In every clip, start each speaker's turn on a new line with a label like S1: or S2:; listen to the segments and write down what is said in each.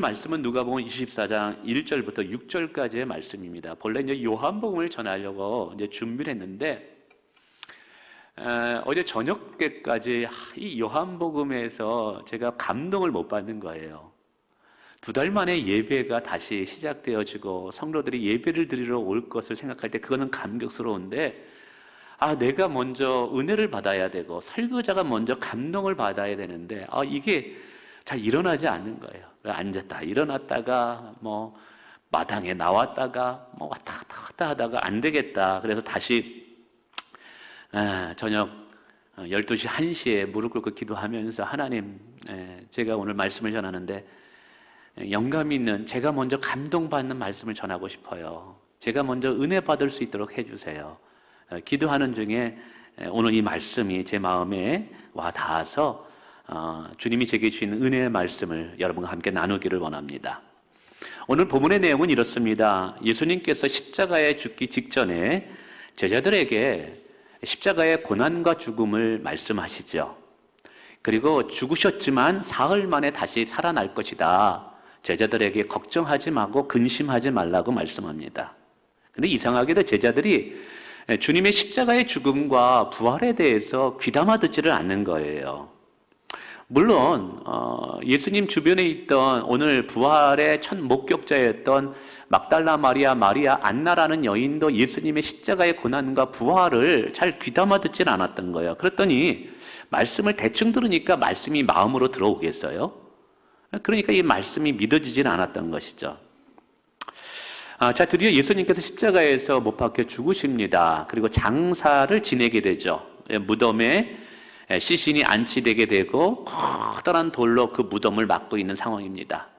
S1: 말씀은 누가복음 24장 1절부터 6절까지의 말씀입니다. 본래 이제 요한복음을 전하려고 이제 준비를 했는데 어제 저녁 때까지 이 요한복음에서 제가 감동을 못 받는 거예요. 2달 만에 예배가 다시 시작되어지고 성도들이 예배를 드리러 올 것을 생각할 때 그거는 감격스러운데 내가 먼저 은혜를 받아야 되고 설교자가 먼저 감동을 받아야 되는데 이게 잘 일어나지 않는 거예요. 앉았다 일어났다가 뭐 마당에 나왔다가 뭐 왔다 하다가 안 되겠다. 그래서 다시 저녁 12시 1시에 무릎 꿇고 기도하면서 하나님, 제가 오늘 말씀을 전하는데 영감 있는, 제가 먼저 감동받는 말씀을 전하고 싶어요. 제가 먼저 은혜 받을 수 있도록 해주세요. 기도하는 중에 오늘 이 말씀이 제 마음에 와 닿아서 주님이 제게 주신 은혜의 말씀을 여러분과 함께 나누기를 원합니다. 오늘 본문의 내용은 이렇습니다. 예수님께서 십자가에 죽기 직전에 제자들에게 십자가의 고난과 죽음을 말씀하시죠. 그리고 죽으셨지만 사흘 만에 다시 살아날 것이다. 제자들에게 걱정하지 말고 근심하지 말라고 말씀합니다. 근데 이상하게도 제자들이 주님의 십자가의 죽음과 부활에 대해서 귀담아 듣지를 않는 거예요. 물론 예수님 주변에 있던 오늘 부활의 첫 목격자였던 막달라 마리아, 마리아 안나라는 여인도 예수님의 십자가의 고난과 부활을 잘 귀담아 듣지는 않았던 거예요. 그랬더니 말씀을 대충 들으니까 말씀이 마음으로 들어오겠어요? 그러니까 이 말씀이 믿어지지는 않았던 것이죠. 자, 드디어 예수님께서 십자가에서 못 박혀 죽으십니다. 그리고 장사를 지내게 되죠. 무덤에 시신이 안치되게 되고 커다란 돌로 그 무덤을 막고 있는 상황입니다.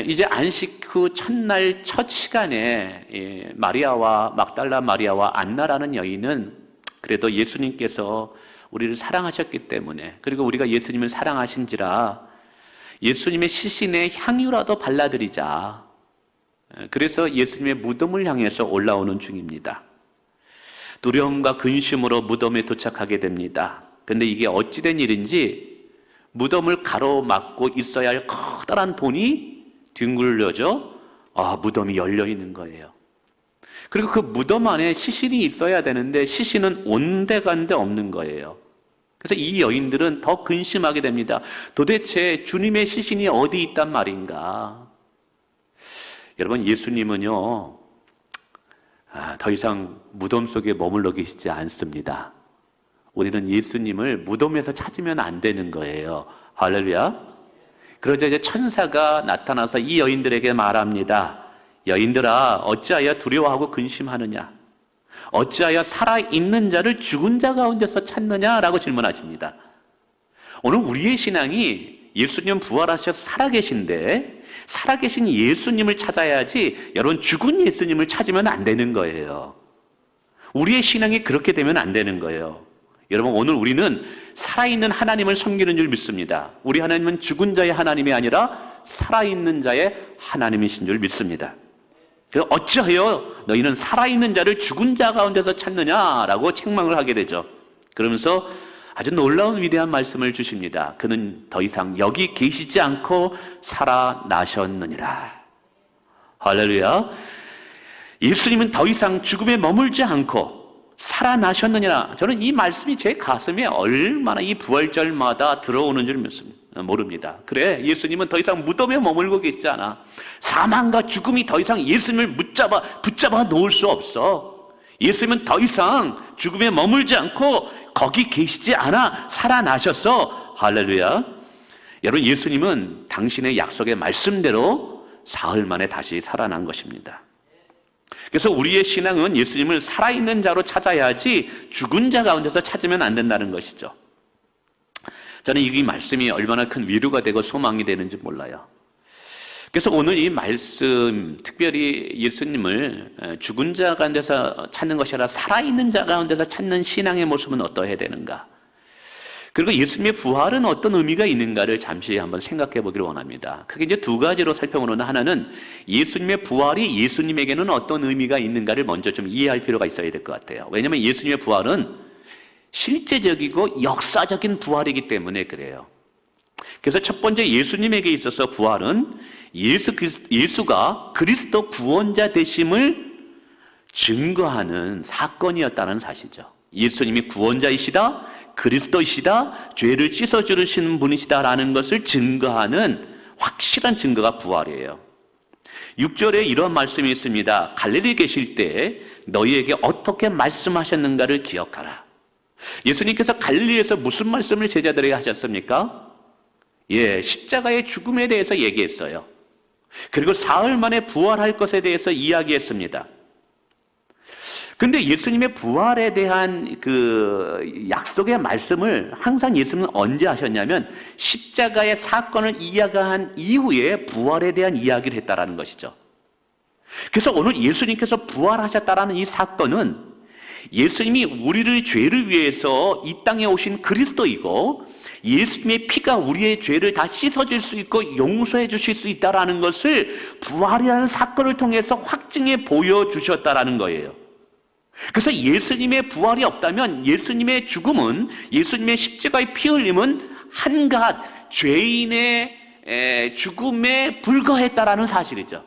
S1: 이제 안식 후 첫날 첫 시간에 마리아와 막달라 마리아와 안나라는 여인은 그래도 예수님께서 우리를 사랑하셨기 때문에, 그리고 우리가 예수님을 사랑하신지라 예수님의 시신에 향유라도 발라드리자. 그래서 예수님의 무덤을 향해서 올라오는 중입니다. 두려움과 근심으로 무덤에 도착하게 됩니다. 근데 이게 어찌된 일인지 무덤을 가로막고 있어야 할 커다란 돈이 뒹굴려져 무덤이 열려 있는 거예요. 그리고 그 무덤 안에 시신이 있어야 되는데 시신은 온데간데 없는 거예요. 그래서 이 여인들은 더 근심하게 됩니다. 도대체 주님의 시신이 어디 있단 말인가? 여러분, 예수님은요 더 이상 무덤 속에 머물러 계시지 않습니다. 우리는 예수님을 무덤에서 찾으면 안 되는 거예요. 할렐루야. 그러자 이제 천사가 나타나서 이 여인들에게 말합니다. 여인들아, 어찌하여 두려워하고 근심하느냐? 어찌하여 살아있는 자를 죽은 자 가운데서 찾느냐라고 질문하십니다. 오늘 우리의 신앙이 예수님 부활하셔서 살아계신데 살아계신 예수님을 찾아야지 여러분 죽은 예수님을 찾으면 안 되는 거예요. 우리의 신앙이 그렇게 되면 안 되는 거예요. 여러분, 오늘 우리는 살아있는 하나님을 섬기는 줄 믿습니다. 우리 하나님은 죽은 자의 하나님이 아니라 살아있는 자의 하나님이신 줄 믿습니다. 그래서 어찌하여 너희는 살아있는 자를 죽은 자 가운데서 찾느냐라고 책망을 하게 되죠. 그러면서 아주 놀라운 위대한 말씀을 주십니다. 그는 더 이상 여기 계시지 않고 살아나셨느니라. 할렐루야. 예수님은 더 이상 죽음에 머물지 않고 살아나셨느니라. 저는 이 말씀이 제 가슴에 얼마나 이 부활절마다 들어오는 줄 모릅니다. 그래, 예수님은 더 이상 무덤에 머물고 계시지 않아. 사망과 죽음이 더 이상 예수님을 붙잡아 놓을 수 없어. 예수님은 더 이상 죽음에 머물지 않고 거기 계시지 않아. 살아나셨어. 할렐루야. 여러분, 예수님은 당신의 약속의 말씀대로 사흘 만에 다시 살아난 것입니다. 그래서 우리의 신앙은 예수님을 살아있는 자로 찾아야지 죽은 자 가운데서 찾으면 안 된다는 것이죠. 저는 이 말씀이 얼마나 큰 위로가 되고 소망이 되는지 몰라요. 그래서 오늘 이 말씀, 특별히 예수님을 죽은 자 가운데서 찾는 것이 아니라 살아있는 자 가운데서 찾는 신앙의 모습은 어떠해야 되는가? 그리고 예수님의 부활은 어떤 의미가 있는가를 잠시 한번 생각해 보기를 원합니다. 크게 이제 두 가지로 살펴보는, 하나는 예수님의 부활이 예수님에게는 어떤 의미가 있는가를 먼저 좀 이해할 필요가 있어야 될 것 같아요. 왜냐하면 예수님의 부활은 실제적이고 역사적인 부활이기 때문에 그래요. 그래서 첫 번째 예수님에게 있어서 부활은 예수가 그리스도 구원자 되심을 증거하는 사건이었다는 사실이죠. 예수님이 구원자이시다, 그리스도이시다, 죄를 씻어주시는 분이시다라는 것을 증거하는 확실한 증거가 부활이에요. 6절에 이런 말씀이 있습니다. 갈릴리에 계실 때 너희에게 어떻게 말씀하셨는가를 기억하라. 예수님께서 갈릴리에서 무슨 말씀을 제자들에게 하셨습니까? 십자가의 죽음에 대해서 얘기했어요. 그리고 사흘 만에 부활할 것에 대해서 이야기했습니다. 근데 예수님의 부활에 대한 그 약속의 말씀을 항상 예수님은 언제 하셨냐면 십자가의 사건을 이야기한 이후에 부활에 대한 이야기를 했다라는 것이죠. 그래서 오늘 예수님께서 부활하셨다라는 이 사건은 예수님이 우리를 죄를 위해서 이 땅에 오신 그리스도이고 예수님의 피가 우리의 죄를 다 씻어줄 수 있고 용서해 주실 수 있다라는 것을 부활이라는 사건을 통해서 확증해 보여주셨다라는 거예요. 그래서 예수님의 부활이 없다면 예수님의 죽음은, 예수님의 십자가의 피 흘림은 한갓 죄인의 죽음에 불과했다라는 사실이죠.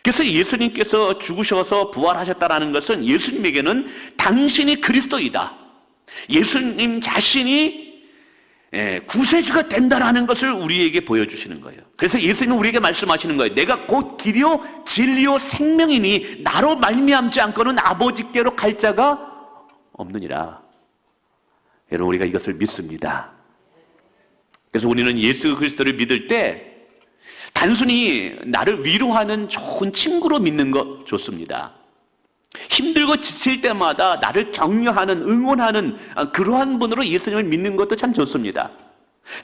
S1: 그래서 예수님께서 죽으셔서 부활하셨다는 것은 예수님에게는 당신이 그리스도이다, 예수님 자신이 구세주가 된다라는 것을 우리에게 보여주시는 거예요. 그래서 예수님은 우리에게 말씀하시는 거예요. 내가 곧 길이요 진리요 생명이니 나로 말미암지 않고는 아버지께로 갈 자가 없느니라. 여러분, 우리가 이것을 믿습니다. 그래서 우리는 예수 그리스도를 믿을 때 단순히 나를 위로하는 좋은 친구로 믿는 것 좋습니다. 힘들고 지칠 때마다 나를 격려하는, 응원하는 그러한 분으로 예수님을 믿는 것도 참 좋습니다.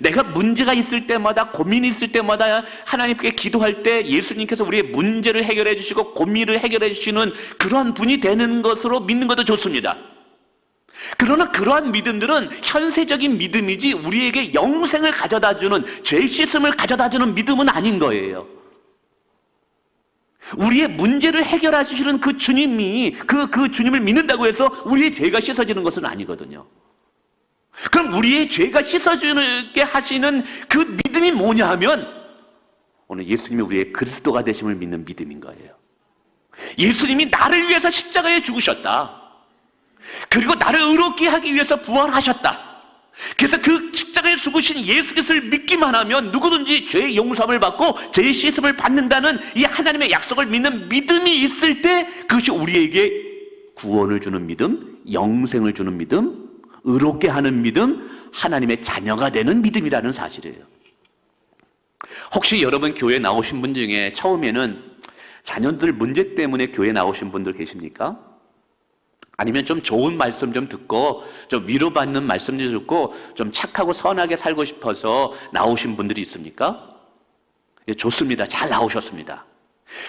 S1: 내가 문제가 있을 때마다, 고민이 있을 때마다 하나님께 기도할 때 예수님께서 우리의 문제를 해결해 주시고 고민을 해결해 주시는 그러한 분이 되는 것으로 믿는 것도 좋습니다. 그러나 그러한 믿음들은 현세적인 믿음이지 우리에게 영생을 가져다주는, 죄 씻음을 가져다주는 믿음은 아닌 거예요. 우리의 문제를 해결해 주시는 그 주님이 그 주님을 믿는다고 해서 우리의 죄가 씻어지는 것은 아니거든요. 그럼 우리의 죄가 씻어주게 하시는 그 믿음이 뭐냐 하면 오늘 예수님이 우리의 그리스도가 되심을 믿는 믿음인 거예요. 예수님이 나를 위해서 십자가에 죽으셨다. 그리고 나를 의롭게 하기 위해서 부활하셨다. 그래서 그 십자가에 죽으신 예수 그리스도를 믿기만 하면 누구든지 죄의 용서함을 받고 죄의 씻음을 받는다는 이 하나님의 약속을 믿는 믿음이 있을 때 그것이 우리에게 구원을 주는 믿음, 영생을 주는 믿음, 의롭게 하는 믿음, 하나님의 자녀가 되는 믿음이라는 사실이에요. 혹시 여러분 교회 나오신 분 중에 처음에는 자녀들 문제 때문에 교회 나오신 분들 계십니까? 아니면 좀 좋은 말씀 좀 듣고 좀 위로받는 말씀 좀 듣고 좀 착하고 선하게 살고 싶어서 나오신 분들이 있습니까? 예, 좋습니다. 잘 나오셨습니다.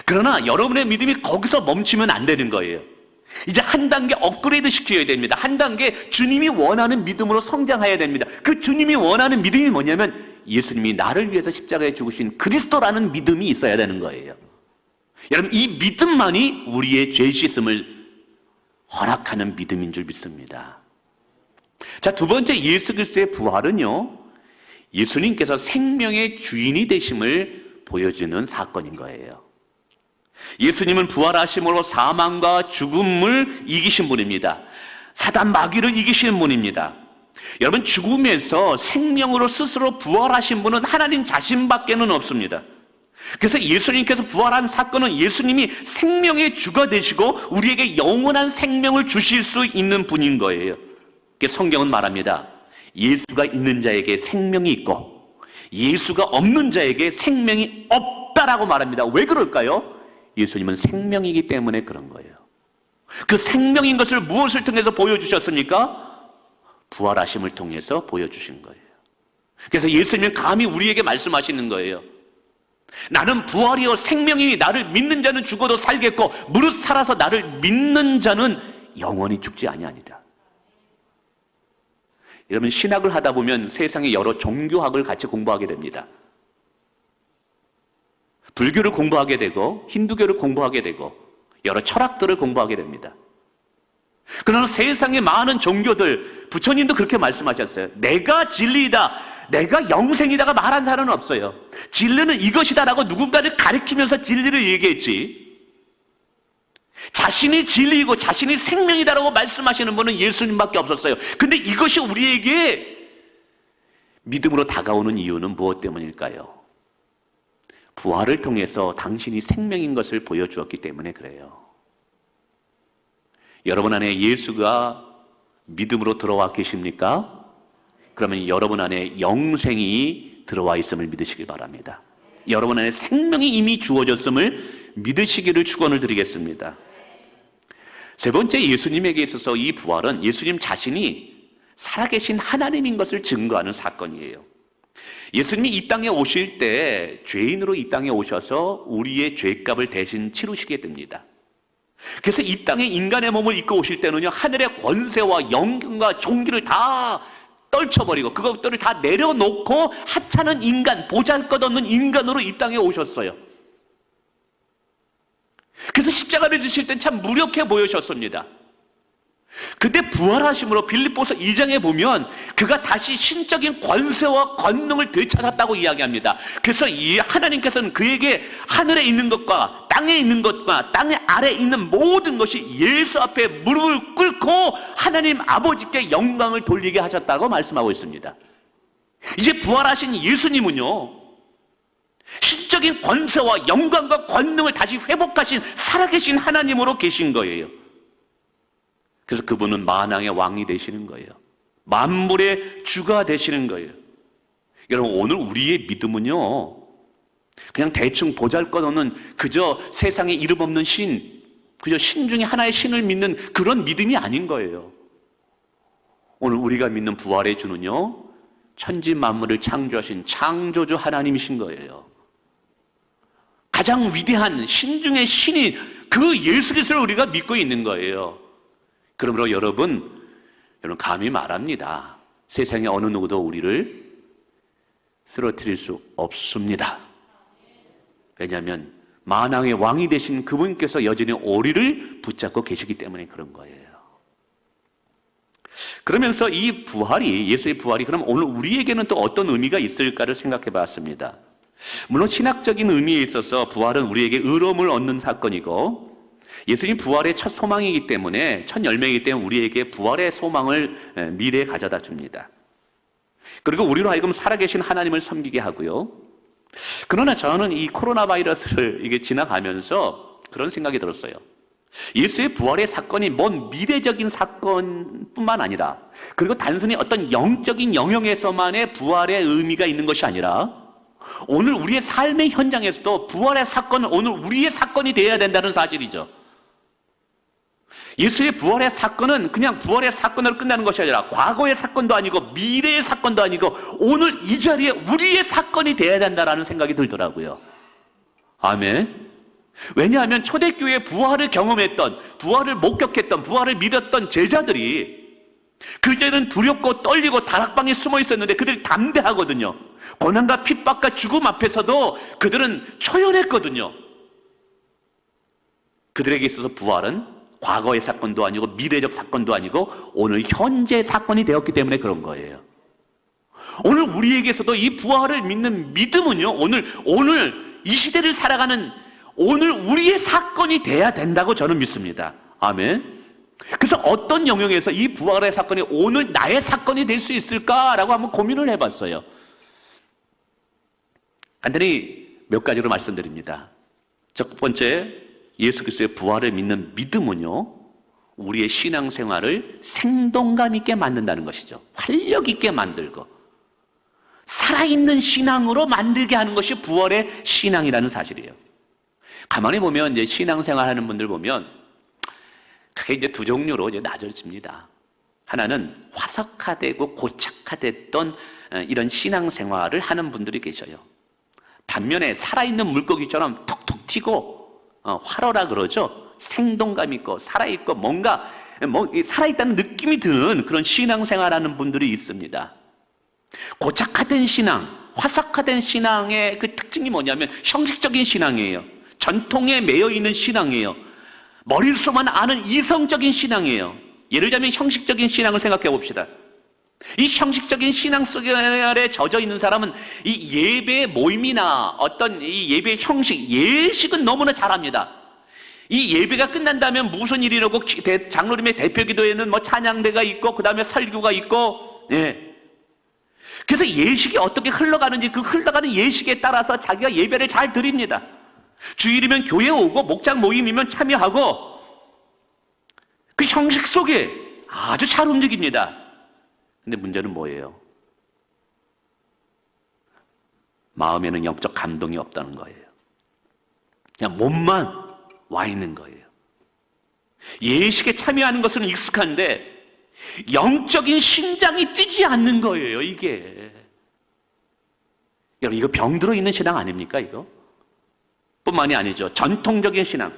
S1: 그러나 여러분의 믿음이 거기서 멈추면 안 되는 거예요. 이제 한 단계 업그레이드 시켜야 됩니다. 한 단계 주님이 원하는 믿음으로 성장해야 됩니다. 그 주님이 원하는 믿음이 뭐냐면 예수님이 나를 위해서 십자가에 죽으신 그리스도라는 믿음이 있어야 되는 거예요. 여러분, 이 믿음만이 우리의 죄 씻음을 허락하는 믿음인 줄 믿습니다. 자, 두 번째 예수 그리스도의 부활은요, 예수님께서 생명의 주인이 되심을 보여주는 사건인 거예요. 예수님은 부활하심으로 사망과 죽음을 이기신 분입니다. 사단 마귀를 이기시는 분입니다. 여러분, 죽음에서 생명으로 스스로 부활하신 분은 하나님 자신밖에는 없습니다. 그래서 예수님께서 부활한 사건은 예수님이 생명의 주가 되시고 우리에게 영원한 생명을 주실 수 있는 분인 거예요. 성경은 말합니다. 예수가 있는 자에게 생명이 있고 예수가 없는 자에게 생명이 없다라고 말합니다. 왜 그럴까요? 예수님은 생명이기 때문에 그런 거예요. 그 생명인 것을 무엇을 통해서 보여주셨습니까? 부활하심을 통해서 보여주신 거예요. 그래서 예수님은 감히 우리에게 말씀하시는 거예요. 나는 부활이요 생명이니 나를 믿는 자는 죽어도 살겠고 무릇 살아서 나를 믿는 자는 영원히 죽지 아니하니라. 여러분, 신학을 하다 보면 세상의 여러 종교학을 같이 공부하게 됩니다. 불교를 공부하게 되고 힌두교를 공부하게 되고 여러 철학들을 공부하게 됩니다. 그러나 세상의 많은 종교들, 부처님도 그렇게 말씀하셨어요. 내가 진리이다. 내가 영생이다가 말한 사람은 없어요. 진리는 이것이다라고 누군가를 가리키면서 진리를 얘기했지. 자신이 진리이고 자신이 생명이다라고 말씀하시는 분은 예수님밖에 없었어요. 근데 이것이 우리에게 믿음으로 다가오는 이유는 무엇 때문일까요? 부활을 통해서 당신이 생명인 것을 보여주었기 때문에 그래요. 여러분 안에 예수가 믿음으로 들어와 계십니까? 그러면 여러분 안에 영생이 들어와 있음을 믿으시기 바랍니다. 여러분 안에 생명이 이미 주어졌음을 믿으시기를 축원을 드리겠습니다. 세 번째, 예수님에게 있어서 이 부활은 예수님 자신이 살아계신 하나님인 것을 증거하는 사건이에요. 예수님이 이 땅에 오실 때 죄인으로 이 땅에 오셔서 우리의 죄값을 대신 치르시게 됩니다. 그래서 이 땅에 인간의 몸을 입고 오실 때는요, 하늘의 권세와 영광과 존귀를 다 떨쳐버리고 그것들을 다 내려놓고 하찮은 인간, 보잘것없는 인간으로 이 땅에 오셨어요. 그래서 십자가를 지실 땐 참 무력해 보이셨습니다. 근데 부활하심으로 빌립보서 2장에 보면 그가 다시 신적인 권세와 권능을 되찾았다고 이야기합니다. 그래서 이 하나님께서는 그에게 하늘에 있는 것과 땅에 있는 것과 땅의 아래에 있는 모든 것이 예수 앞에 무릎을 꿇고 하나님 아버지께 영광을 돌리게 하셨다고 말씀하고 있습니다. 이제 부활하신 예수님은요, 신적인 권세와 영광과 권능을 다시 회복하신 살아계신 하나님으로 계신 거예요. 그래서 그분은 만왕의 왕이 되시는 거예요. 만물의 주가 되시는 거예요. 여러분, 오늘 우리의 믿음은요, 그냥 대충 보잘것없는 그저 세상에 이름 없는 신, 그저 신 중에 하나의 신을 믿는 그런 믿음이 아닌 거예요. 오늘 우리가 믿는 부활의 주는요, 천지 만물을 창조하신 창조주 하나님이신 거예요. 가장 위대한 신 중의 신인 그 예수 그리스도를 우리가 믿고 있는 거예요. 그러므로 여러분 감히 말합니다. 세상의 어느 누구도 우리를 쓰러뜨릴 수 없습니다. 왜냐하면 만왕의 왕이 되신 그분께서 여전히 우리를 붙잡고 계시기 때문에 그런 거예요. 그러면서 이 부활이, 예수의 부활이 그럼 오늘 우리에게는 또 어떤 의미가 있을까를 생각해 봤습니다. 물론 신학적인 의미에 있어서 부활은 우리에게 의로움을 얻는 사건이고, 예수님 부활의 첫 소망이기 때문에, 첫 열매이기 때문에 우리에게 부활의 소망을 미래에 가져다 줍니다. 그리고 우리로 하여금 살아계신 하나님을 섬기게 하고요. 그러나 저는 이 코로나 바이러스를 이게 지나가면서 그런 생각이 들었어요. 예수의 부활의 사건이 먼 미래적인 사건뿐만 아니라, 그리고 단순히 어떤 영적인 영역에서만의 부활의 의미가 있는 것이 아니라 오늘 우리의 삶의 현장에서도 부활의 사건은 오늘 우리의 사건이 되어야 된다는 사실이죠. 예수의 부활의 사건은 그냥 부활의 사건으로 끝나는 것이 아니라 과거의 사건도 아니고 미래의 사건도 아니고 오늘 이 자리에 우리의 사건이 되어야 된다는 생각이 들더라고요. 아멘. 왜냐하면 초대교회 부활을 경험했던, 부활을 목격했던, 부활을 믿었던 제자들이 그제는 두렵고 떨리고 다락방에 숨어 있었는데 그들이 담대하거든요. 고난과 핍박과 죽음 앞에서도 그들은 초연했거든요. 그들에게 있어서 부활은 과거의 사건도 아니고 미래적 사건도 아니고 오늘 현재 사건이 되었기 때문에 그런 거예요. 오늘 우리에게서도 이 부활을 믿는 믿음은요, 오늘 이 시대를 살아가는 오늘 우리의 사건이 돼야 된다고 저는 믿습니다. 아멘. 그래서 어떤 영역에서 이 부활의 사건이 오늘 나의 사건이 될 수 있을까라고 한번 고민을 해봤어요. 간단히 몇 가지로 말씀드립니다. 첫 번째, 예수 그리스도의 부활을 믿는 믿음은요, 우리의 신앙생활을 생동감 있게 만든다는 것이죠. 활력 있게 만들고 살아있는 신앙으로 만들게 하는 것이 부활의 신앙이라는 사실이에요. 가만히 보면 이제 신앙생활 하는 분들 보면 크게 이제 두 종류로 이제 나눠집니다. 하나는 화석화되고 고착화됐던 이런 신앙생활을 하는 분들이 계셔요. 반면에 살아있는 물고기처럼 톡톡 튀고 활어라 그러죠. 생동감 있고 살아있고 뭔가 살아있다는 느낌이 드는 그런 신앙생활하는 분들이 있습니다. 고착화된 신앙, 화석화된 신앙의 그 특징이 뭐냐면 형식적인 신앙이에요. 전통에 매여 있는 신앙이에요. 머릿속만 아는 이성적인 신앙이에요. 예를 들자면 형식적인 신앙을 생각해 봅시다. 이 형식적인 신앙생활에 젖어 있는 사람은 이 예배 모임이나 어떤 이 예배 형식, 예식은 너무나 잘합니다. 이 예배가 끝난다면 무슨 일이 일어나고 장로님의 대표 기도에는 뭐 찬양대가 있고 그 다음에 설교가 있고, 예. 그래서 예식이 어떻게 흘러가는지 그 흘러가는 예식에 따라서 자기가 예배를 잘 드립니다. 주일이면 교회 오고 목장 모임이면 참여하고 그 형식 속에 아주 잘 움직입니다. 근데 문제는 뭐예요? 마음에는 영적 감동이 없다는 거예요. 그냥 몸만 와 있는 거예요. 예식에 참여하는 것은 익숙한데 영적인 심장이 뛰지 않는 거예요, 이게. 여러분, 이거 병들어 있는 신앙 아닙니까, 이거? 뿐만이 아니죠. 전통적인 신앙.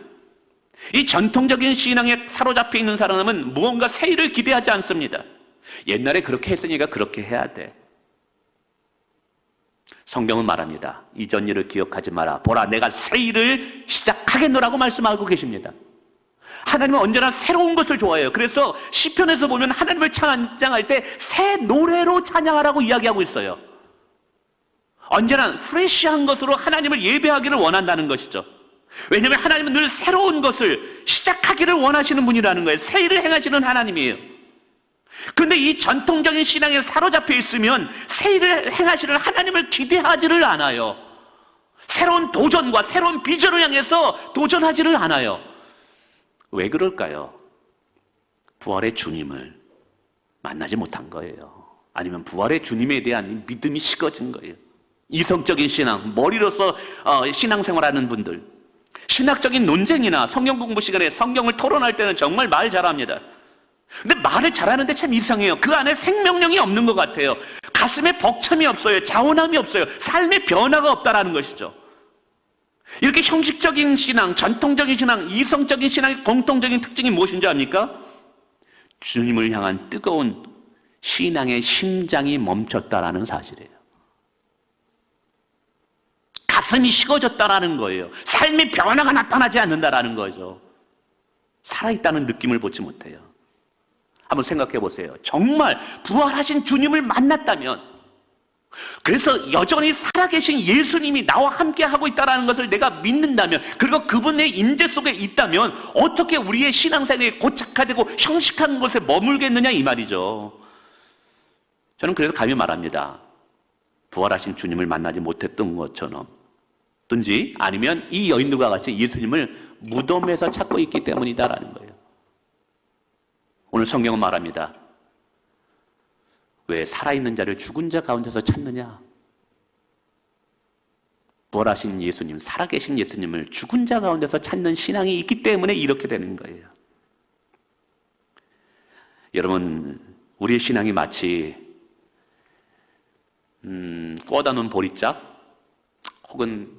S1: 이 전통적인 신앙에 사로잡혀 있는 사람은 무언가 새 일을 기대하지 않습니다. 옛날에 그렇게 했으니까 그렇게 해야 돼. 성경은 말합니다. 이전 일을 기억하지 마라. 보라, 내가 새 일을 시작하겠노라고 말씀하고 계십니다. 하나님은 언제나 새로운 것을 좋아해요. 그래서 시편에서 보면 하나님을 찬양할 때 새 노래로 찬양하라고 이야기하고 있어요. 언제나 프레시한 것으로 하나님을 예배하기를 원한다는 것이죠. 왜냐하면 하나님은 늘 새로운 것을 시작하기를 원하시는 분이라는 거예요. 새 일을 행하시는 하나님이에요. 그런데 이 전통적인 신앙에 사로잡혀 있으면 새 일을 행하시는 하나님을 기대하지를 않아요. 새로운 도전과 새로운 비전을 향해서 도전하지를 않아요. 왜 그럴까요? 부활의 주님을 만나지 못한 거예요. 아니면 부활의 주님에 대한 믿음이 식어진 거예요. 이성적인 신앙, 머리로서 신앙생활하는 분들, 신학적인 논쟁이나 성경 공부 시간에 성경을 토론할 때는 정말 말 잘합니다. 근데 말을 잘하는데 참 이상해요. 그 안에 생명력이 없는 것 같아요. 가슴에 벅참이 없어요. 자원함이 없어요. 삶의 변화가 없다라는 것이죠. 이렇게 형식적인 신앙, 전통적인 신앙, 이성적인 신앙의 공통적인 특징이 무엇인지 압니까? 주님을 향한 뜨거운 신앙의 심장이 멈췄다라는 사실이에요. 가슴이 식어졌다라는 거예요. 삶의 변화가 나타나지 않는다라는 거죠. 살아있다는 느낌을 보지 못해요. 한번 생각해 보세요. 정말 부활하신 주님을 만났다면, 그래서 여전히 살아계신 예수님이 나와 함께 하고 있다는 것을 내가 믿는다면, 그리고 그분의 임재 속에 있다면 어떻게 우리의 신앙생활이 고착화되고 형식한 곳에 머물겠느냐 이 말이죠. 저는 그래서 감히 말합니다. 부활하신 주님을 만나지 못했던 것처럼 든지 아니면 이 여인들과 같이 예수님을 무덤에서 찾고 있기 때문이다라는 거예요. 오늘 성경은 말합니다. 왜 살아있는 자를 죽은 자 가운데서 찾느냐? 부활하신 예수님, 살아계신 예수님을 죽은 자 가운데서 찾는 신앙이 있기 때문에 이렇게 되는 거예요. 여러분, 우리의 신앙이 마치 꽂아 놓은 보리짝 혹은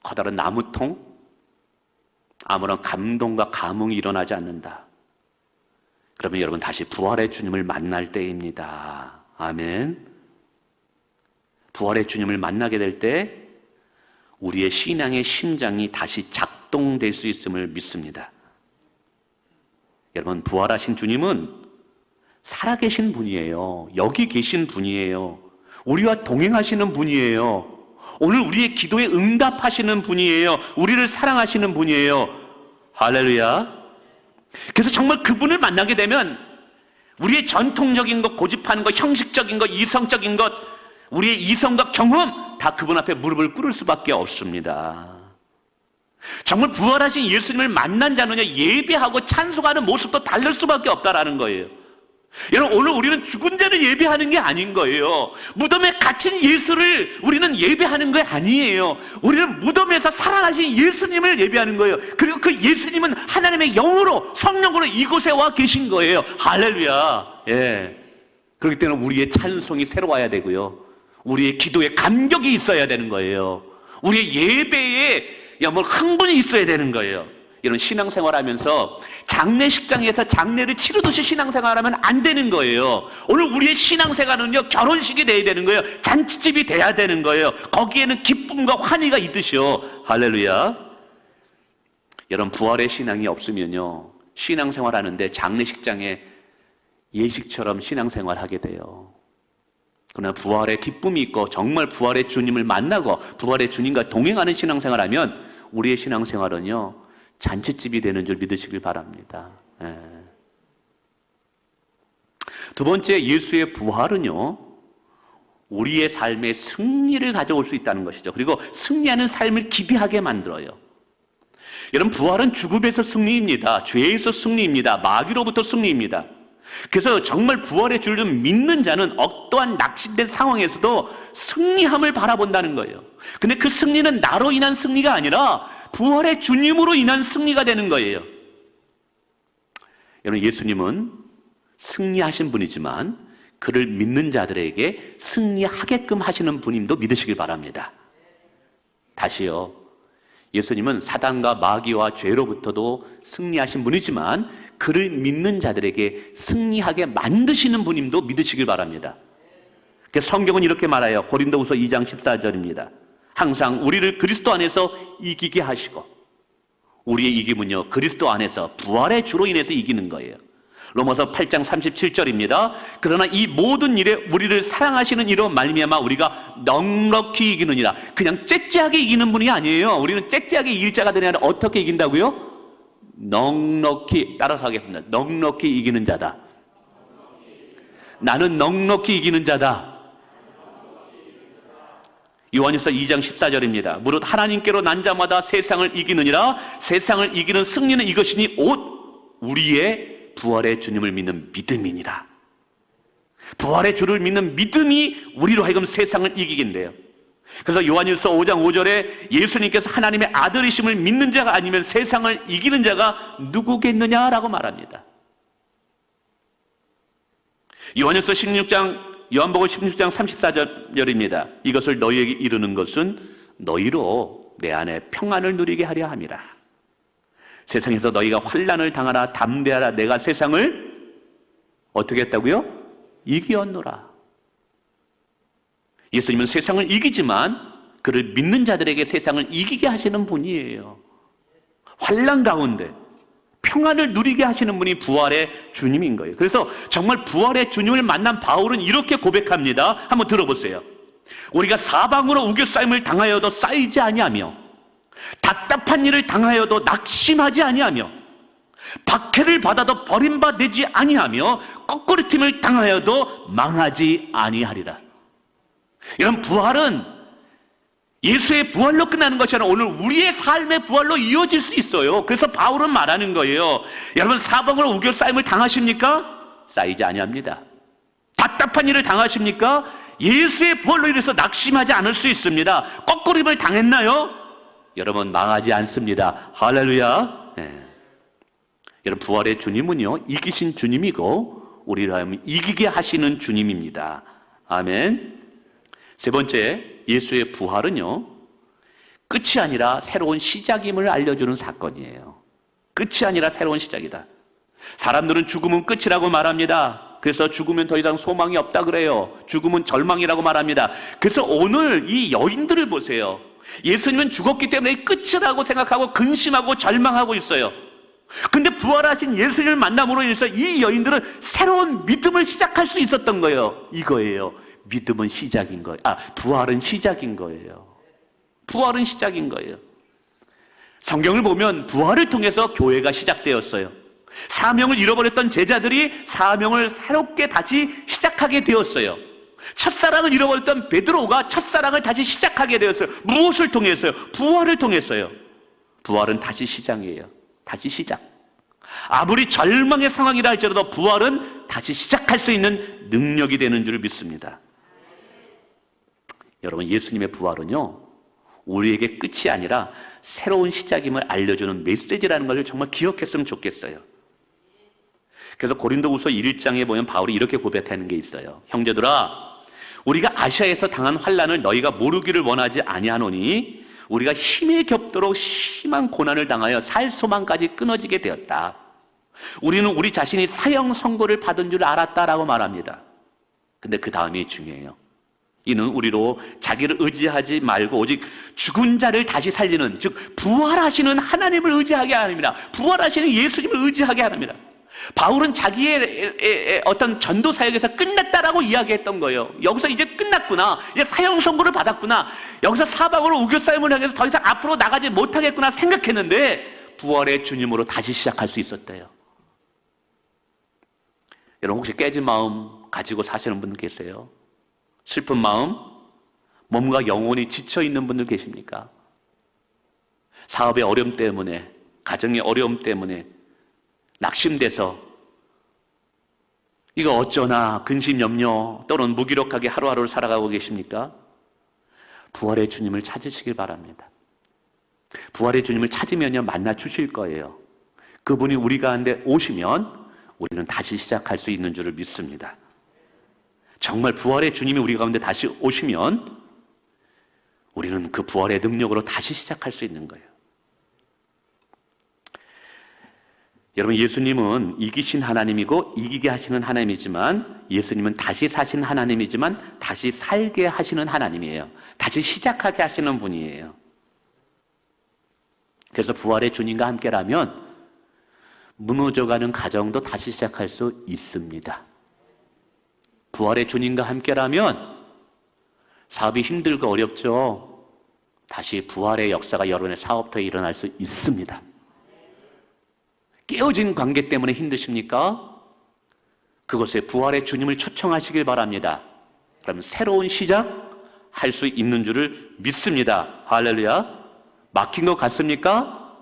S1: 커다란 나무통, 아무런 감동과 감흥이 일어나지 않는다. 그러면 여러분 다시 부활의 주님을 만날 때입니다. 아멘. 부활의 주님을 만나게 될 때 우리의 신앙의 심장이 다시 작동될 수 있음을 믿습니다. 여러분, 부활하신 주님은 살아계신 분이에요. 여기 계신 분이에요. 우리와 동행하시는 분이에요. 오늘 우리의 기도에 응답하시는 분이에요. 우리를 사랑하시는 분이에요. 할렐루야. 그래서 정말 그분을 만나게 되면 우리의 전통적인 것, 고집하는 것, 형식적인 것, 이성적인 것, 우리의 이성과 경험 다 그분 앞에 무릎을 꿇을 수밖에 없습니다. 정말 부활하신 예수님을 만난 자는요, 예배하고 찬송하는 모습도 다를 수밖에 없다라는 거예요. 여러분, 오늘 우리는 죽은 자를 예배하는 게 아닌 거예요. 무덤에 갇힌 예수를 우리는 예배하는 게 아니에요. 우리는 무덤에서 살아나신 예수님을 예배하는 거예요. 그리고 그 예수님은 하나님의 영으로, 성령으로 이곳에 와 계신 거예요. 할렐루야. 예. 그렇기 때문에 우리의 찬송이 새로워야 되고요. 우리의 기도에 감격이 있어야 되는 거예요. 우리의 예배에 흥분이 있어야 되는 거예요. 이런 신앙생활하면서 장례식장에서 장례를 치르듯이 신앙생활하면 안 되는 거예요. 오늘 우리의 신앙생활은요, 결혼식이 돼야 되는 거예요. 잔치집이 돼야 되는 거예요. 거기에는 기쁨과 환희가 있듯이요. 할렐루야. 여러분, 부활의 신앙이 없으면요, 신앙생활하는데 장례식장에 예식처럼 신앙생활 하게 돼요. 그러나 부활의 기쁨이 있고 정말 부활의 주님을 만나고 부활의 주님과 동행하는 신앙생활 하면 우리의 신앙생활은요, 잔치집이 되는 줄 믿으시길 바랍니다. 예. 두 번째, 예수의 부활은요, 우리의 삶에 승리를 가져올 수 있다는 것이죠. 그리고 승리하는 삶을 기대하게 만들어요. 여러분, 부활은 죽음에서 승리입니다. 죄에서 승리입니다. 마귀로부터 승리입니다. 그래서 정말 부활의 주를 믿는 자는 어떠한 낚시된 상황에서도 승리함을 바라본다는 거예요. 근데 그 승리는 나로 인한 승리가 아니라 부활의 주님으로 인한 승리가 되는 거예요. 여러분, 예수님은 승리하신 분이지만 그를 믿는 자들에게 승리하게끔 하시는 분임도 믿으시길 바랍니다. 다시요. 예수님은 사단과 마귀와 죄로부터도 승리하신 분이지만 그를 믿는 자들에게 승리하게 만드시는 분임도 믿으시길 바랍니다. 그래서 성경은 이렇게 말해요. 고린도후서 2장 14절입니다. 항상 우리를 그리스도 안에서 이기게 하시고, 우리의 이김은요, 그리스도 안에서 부활의 주로 인해서 이기는 거예요. 로마서 8장 37절입니다. 그러나 이 모든 일에 우리를 사랑하시는 이로 말미암아 우리가 넉넉히 이기느니라. 그냥 째째하게 이기는 분이 아니에요. 우리는 째째하게 이길 자가 되냐, 어떻게 이긴다고요? 넉넉히, 따라서 하겠습니다. 넉넉히 이기는 자다. 나는 넉넉히 이기는 자다. 요한일서 2장 14절입니다. 무릇 하나님께로 난 자마다 세상을 이기느니라. 세상을 이기는 승리는 이것이니 곧 우리의 부활의 주님을 믿는 믿음이니라. 부활의 주를 믿는 믿음이 우리로 하여금 세상을 이기게 한대요. 그래서 요한일서 5장 5절에 예수님께서 하나님의 아들이심을 믿는 자가 아니면 세상을 이기는 자가 누구겠느냐라고 말합니다. 요한복음 16장 34절입니다. 이것을 너희에게 이르는 것은 너희로 내 안에 평안을 누리게 하려 함이라. 세상에서 너희가 환난을 당하라. 담대하라. 내가 세상을 어떻게 했다고요? 이기었노라. 예수님은 세상을 이기지만 그를 믿는 자들에게 세상을 이기게 하시는 분이에요. 환난 가운데 평안을 누리게 하시는 분이 부활의 주님인 거예요. 그래서 정말 부활의 주님을 만난 바울은 이렇게 고백합니다. 한번 들어보세요. 우리가 사방으로 우겨싸임을 당하여도 쌓이지 아니하며 답답한 일을 당하여도 낙심하지 아니하며 박해를 받아도 버림받지 아니하며 거꾸리팀을 당하여도 망하지 아니하리라. 이런 부활은 예수의 부활로 끝나는 것이 아니라 오늘 우리의 삶의 부활로 이어질 수 있어요. 그래서 바울은 말하는 거예요. 여러분, 사방으로 우겨싸임을 당하십니까? 쌓이지 아니합니다. 답답한 일을 당하십니까? 예수의 부활로 인해서 낙심하지 않을 수 있습니다. 거꾸림을 당했나요? 여러분, 망하지 않습니다. 할렐루야. 네. 여러분, 부활의 주님은요, 이기신 주님이고 우리를 하여금 이기게 하시는 주님입니다. 아멘. 세 번째, 예수의 부활은요, 끝이 아니라 새로운 시작임을 알려주는 사건이에요. 끝이 아니라 새로운 시작이다. 사람들은 죽음은 끝이라고 말합니다. 그래서 죽으면 더 이상 소망이 없다 그래요. 죽음은 절망이라고 말합니다. 그래서 오늘 이 여인들을 보세요. 예수님은 죽었기 때문에 끝이라고 생각하고 근심하고 절망하고 있어요. 근데 부활하신 예수님을 만남으로 인해서 이 여인들은 새로운 믿음을 시작할 수 있었던 거예요. 이거예요. 믿음은 시작인 거예요. 부활은 시작인 거예요. 부활은 시작인 거예요. 성경을 보면 부활을 통해서 교회가 시작되었어요. 사명을 잃어버렸던 제자들이 사명을 새롭게 다시 시작하게 되었어요. 첫사랑을 잃어버렸던 베드로가 첫사랑을 다시 시작하게 되었어요. 무엇을 통해서요? 부활을 통해서요. 부활은 다시 시작이에요. 다시 시작. 아무리 절망의 상황이라 할지라도 부활은 다시 시작할 수 있는 능력이 되는 줄 믿습니다. 여러분, 예수님의 부활은요, 우리에게 끝이 아니라 새로운 시작임을 알려주는 메시지라는 것을 정말 기억했으면 좋겠어요. 그래서 고린도후서 1장에 보면 바울이 이렇게 고백하는 게 있어요. 형제들아, 우리가 아시아에서 당한 환난을 너희가 모르기를 원하지 아니하노니 우리가 힘에 겹도록 심한 고난을 당하여 살 소망까지 끊어지게 되었다. 우리는 우리 자신이 사형 선고를 받은 줄 알았다라고 말합니다. 근데 그 다음이 중요해요. 이는 우리로 자기를 의지하지 말고 오직 죽은 자를 다시 살리는, 즉 부활하시는 하나님을 의지하게 합니다. 부활하시는 예수님을 의지하게 합니다. 바울은 자기의 어떤 전도 사역에서 끝났다라고 이야기했던 거예요. 여기서 이제 끝났구나. 이제 사형 선고를 받았구나. 여기서 사방으로 우겨싸임을 향해서 더 이상 앞으로 나가지 못하겠구나 생각했는데 부활의 주님으로 다시 시작할 수 있었대요. 여러분 혹시 깨진 마음 가지고 사시는 분들 계세요? 슬픈 마음, 몸과 영혼이 지쳐있는 분들 계십니까? 사업의 어려움 때문에, 가정의 어려움 때문에 낙심돼서 이거 어쩌나 근심 염려 또는 무기력하게 하루하루를 살아가고 계십니까? 부활의 주님을 찾으시길 바랍니다. 부활의 주님을 찾으면요 만나 주실 거예요. 그분이 우리 가운데 오시면 우리는 다시 시작할 수 있는 줄을 믿습니다. 정말 부활의 주님이 우리 가운데 다시 오시면 우리는 그 부활의 능력으로 다시 시작할 수 있는 거예요. 여러분 예수님은 이기신 하나님이고 이기게 하시는 하나님이지만 예수님은 다시 사신 하나님이지만 다시 살게 하시는 하나님이에요. 다시 시작하게 하시는 분이에요. 그래서 부활의 주님과 함께라면 무너져가는 가정도 다시 시작할 수 있습니다. 부활의 주님과 함께라면 사업이 힘들고 어렵죠. 다시 부활의 역사가 여러분의 사업터에 일어날 수 있습니다. 깨어진 관계 때문에 힘드십니까? 그것에 부활의 주님을 초청하시길 바랍니다. 그러면 새로운 시작할 수 있는 줄을 믿습니다. 할렐루야. 막힌 것 같습니까?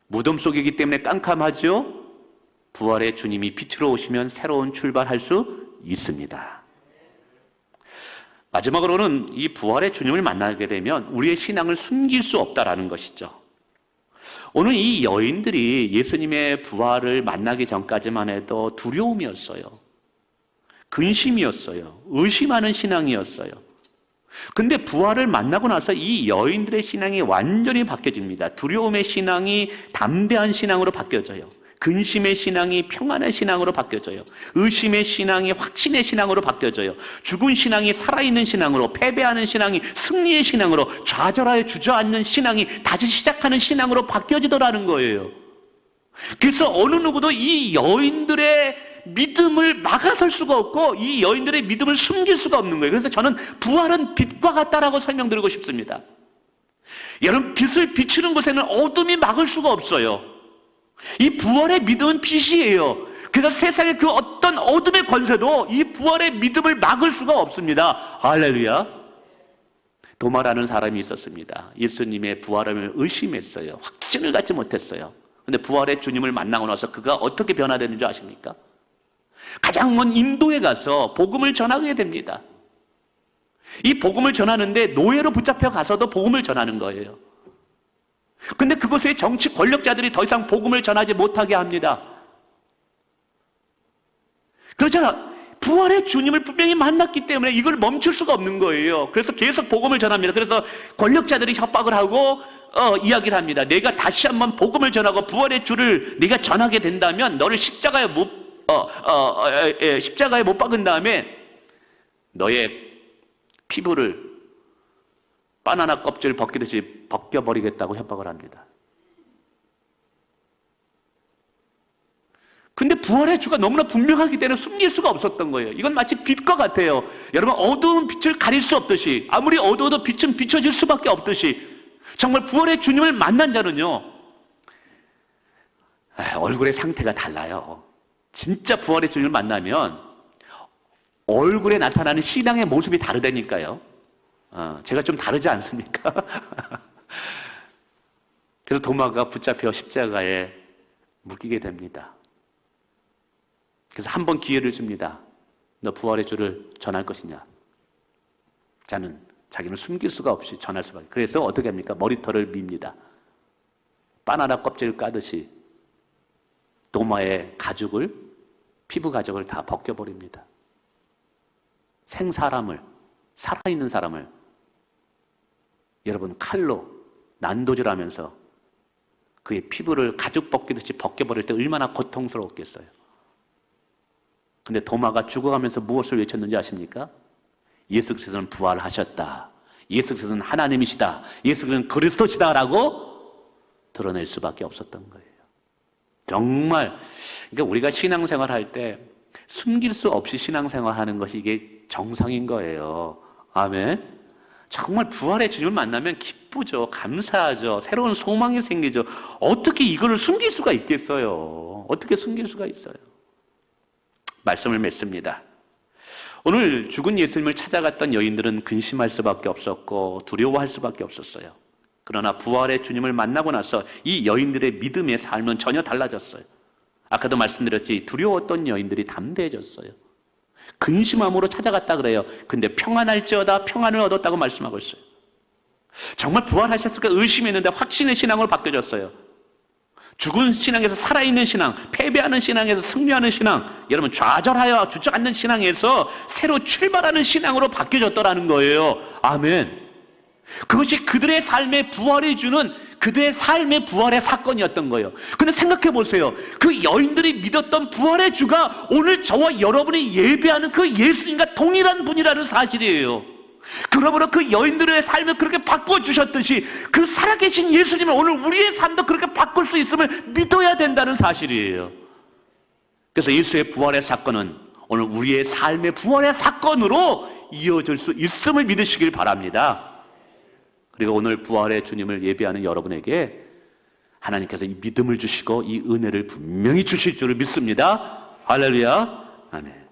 S1: 무덤 속이기 때문에 깜깜하죠? 부활의 주님이 빛으로 오시면 새로운 출발할 수 있습니다. 마지막으로는 이 부활의 주님을 만나게 되면 우리의 신앙을 숨길 수 없다라는 것이죠. 오늘 이 여인들이 예수님의 부활을 만나기 전까지만 해도 두려움이었어요. 근심이었어요. 의심하는 신앙이었어요. 근데 부활을 만나고 나서 이 여인들의 신앙이 완전히 바뀌어집니다. 두려움의 신앙이 담대한 신앙으로 바뀌어져요. 근심의 신앙이 평안의 신앙으로 바뀌어져요. 의심의 신앙이 확신의 신앙으로 바뀌어져요. 죽은 신앙이 살아있는 신앙으로, 패배하는 신앙이 승리의 신앙으로, 좌절하여 주저앉는 신앙이 다시 시작하는 신앙으로 바뀌어지더라는 거예요. 그래서 어느 누구도 이 여인들의 믿음을 막아설 수가 없고 이 여인들의 믿음을 숨길 수가 없는 거예요. 그래서 저는 부활은 빛과 같다라고 설명드리고 싶습니다. 여러분 빛을 비추는 곳에는 어둠이 막을 수가 없어요. 이 부활의 믿음은 빛이에요. 그래서 세상의 그 어떤 어둠의 권세도 이 부활의 믿음을 막을 수가 없습니다. 할렐루야. 도마라는 사람이 있었습니다. 예수님의 부활을 의심했어요. 확신을 갖지 못했어요. 근데 부활의 주님을 만나고 나서 그가 어떻게 변화되는지 아십니까? 가장 먼 인도에 가서 복음을 전하게 됩니다. 이 복음을 전하는데 노예로 붙잡혀 가서도 복음을 전하는 거예요. 근데 그곳의 정치 권력자들이 더 이상 복음을 전하지 못하게 합니다. 그러자 부활의 주님을 분명히 만났기 때문에 이걸 멈출 수가 없는 거예요. 그래서 계속 복음을 전합니다. 그래서 권력자들이 협박을 하고 이야기를 합니다. 내가 다시 한번 복음을 전하고 부활의 주를 네가 전하게 된다면 너를 십자가에 못 박은 다음에 너의 피부를 바나나 껍질 벗기듯이 벗겨버리겠다고 협박을 합니다. 근데 부활의 주가 너무나 분명하기 때문에 숨길 수가 없었던 거예요. 이건 마치 빛과 같아요. 여러분 어두운 빛을 가릴 수 없듯이 아무리 어두워도 빛은 비춰질 수밖에 없듯이 정말 부활의 주님을 만난 자는요 얼굴의 상태가 달라요. 진짜 부활의 주님을 만나면 얼굴에 나타나는 신앙의 모습이 다르다니까요. 제가 좀 다르지 않습니까? 그래서 도마가 붙잡혀 십자가에 묶이게 됩니다. 그래서 한 번 기회를 줍니다. 너 부활의 주를 전할 것이냐? 자기는 숨길 수가 없이 전할 수밖에. 그래서 어떻게 합니까? 머리털을 밉니다. 바나나 껍질을 까듯이 도마의 가죽을, 피부 가죽을 다 벗겨버립니다. 생사람을, 살아있는 사람을 여러분 칼로 난도질하면서 그의 피부를 가죽 벗기듯이 벗겨버릴 때 얼마나 고통스러웠겠어요. 근데 도마가 죽어가면서 무엇을 외쳤는지 아십니까? 예수 그리스도는 부활하셨다. 예수 그리스도는 하나님이시다. 예수 그리스도는 그리스도시다 라고 드러낼 수밖에 없었던 거예요. 정말 그러니까 우리가 신앙생활 할 때 숨길 수 없이 신앙생활 하는 것이 이게 정상인 거예요. 아멘. 정말 부활의 주님을 만나면 기쁘죠. 감사하죠. 새로운 소망이 생기죠. 어떻게 이거를 숨길 수가 있겠어요? 어떻게 숨길 수가 있어요? 말씀을 맺습니다. 오늘 죽은 예수님을 찾아갔던 여인들은 근심할 수밖에 없었고 두려워할 수밖에 없었어요. 그러나 부활의 주님을 만나고 나서 이 여인들의 믿음의 삶은 전혀 달라졌어요. 아까도 말씀드렸지, 두려웠던 여인들이 담대해졌어요. 근심함으로 찾아갔다 그래요. 근데 평안할지어다 평안을 얻었다고 말씀하고 있어요. 정말 부활하셨을까 의심했는데 확신의 신앙으로 바뀌어졌어요. 죽은 신앙에서 살아있는 신앙, 패배하는 신앙에서 승리하는 신앙, 여러분 좌절하여 주저앉는 신앙에서 새로 출발하는 신앙으로 바뀌어졌더라는 거예요. 아멘. 그것이 그들의 삶에 부활해 주는 그들의 삶의 부활의 사건이었던 거예요. 근데 생각해 보세요. 그 여인들이 믿었던 부활의 주가 오늘 저와 여러분이 예배하는 그 예수님과 동일한 분이라는 사실이에요. 그러므로 그 여인들의 삶을 그렇게 바꾸어 주셨듯이 그 살아계신 예수님을 오늘 우리의 삶도 그렇게 바꿀 수 있음을 믿어야 된다는 사실이에요. 그래서 예수의 부활의 사건은 오늘 우리의 삶의 부활의 사건으로 이어질 수 있음을 믿으시길 바랍니다. 그리고 오늘 부활의 주님을 예배하는 여러분에게 하나님께서 이 믿음을 주시고 이 은혜를 분명히 주실 줄을 믿습니다. 할렐루야. 아멘.